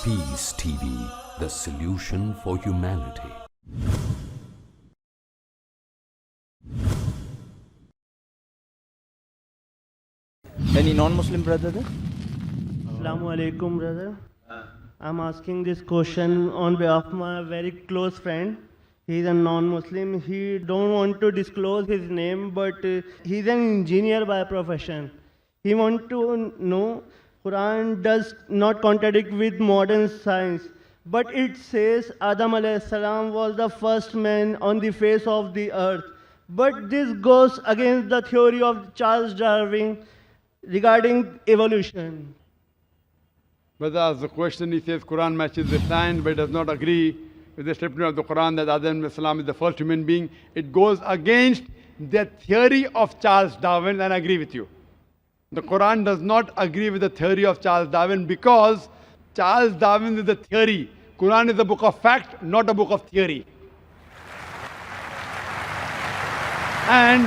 Peace TV, the solution for humanity. Any non-Muslim brother there? Assalamu alaikum, brother. I'm asking this question on behalf of my very close friend. He's a non-Muslim. He don't want to disclose his name, but he's an engineer by profession. He want to know Quran does not contradict with modern science, but it says Adam alayhi salam was the first man on the face of the earth. But this goes against the theory of Charles Darwin regarding evolution. Brother asks the question, he says Quran matches the science but does not agree with the statement of the Quran that Adam is the first human being. It goes against the theory of Charles Darwin, and I agree with you. The Quran does not agree with the theory of Charles Darwin because Charles Darwin is the theory. Quran is a book of fact, not a book of theory. And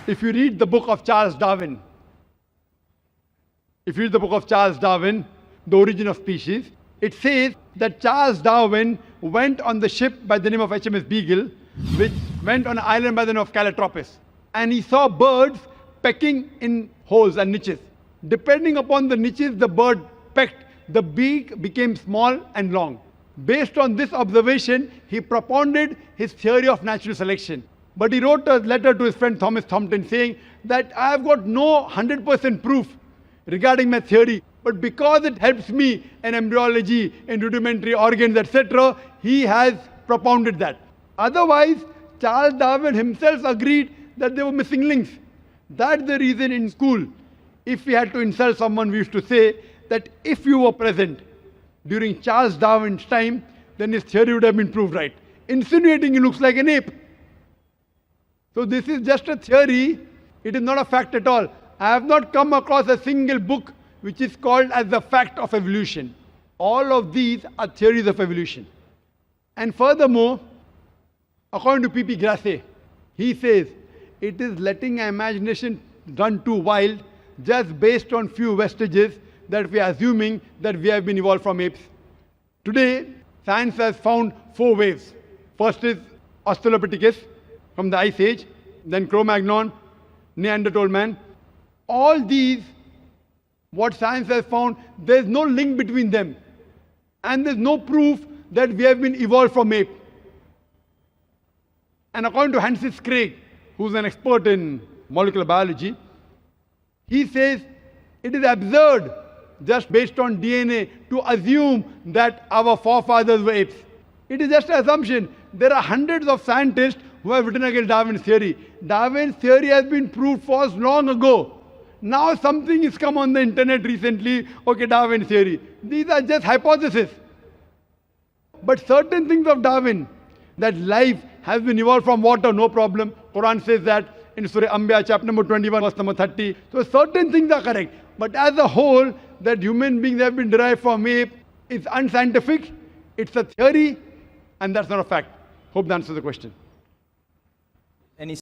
if you read the book of Charles Darwin, The Origin of Species, it says that Charles Darwin went on the ship by the name of HMS Beagle, which went on an island by the name of Calotropis. And he saw birds pecking in holes and niches. Depending upon the niches the bird pecked, the beak became small and long. Based on this observation, he propounded his theory of natural selection. But he wrote a letter to his friend Thomas Thompson saying that I have got no 100% proof regarding my theory, but because it helps me in embryology, in rudimentary organs, etc., he has propounded that. Otherwise, Charles Darwin himself agreed that there were missing links. That's the reason in school, if we had to insult someone, we used to say that if you were present during Charles Darwin's time, then his theory would have been proved right. Insinuating he looks like an ape. So this is just a theory, it is not a fact at all. I have not come across a single book which is called as the fact of evolution. All of these are theories of evolution. And furthermore, according to P.P. Grasset, he says, it is letting our imagination run too wild just based on few vestiges that we are assuming that we have been evolved from apes. Today, science has found 4 waves. First is Australopithecus from the Ice Age, then Cro-Magnon, Neanderthal man. All these, what science has found, there is no link between them. And there is no proof that we have been evolved from ape. And according to Francis Crick, who's an expert in molecular biology, he says it is absurd just based on DNA to assume that our forefathers were apes. It is just an assumption. There are hundreds of scientists who have written against Darwin's theory. Darwin's theory has been proved false long ago. Now something has come on the internet recently, okay, Darwin's theory. These are just hypotheses. But certain things of Darwin, that life has been evolved from water, no problem. Quran says that in Surah Anbiya, chapter number 21, verse number 30. So certain things are correct. But as a whole, that human beings have been derived from ape is unscientific, it's a theory, and that's not a fact. Hope that answers the question. Any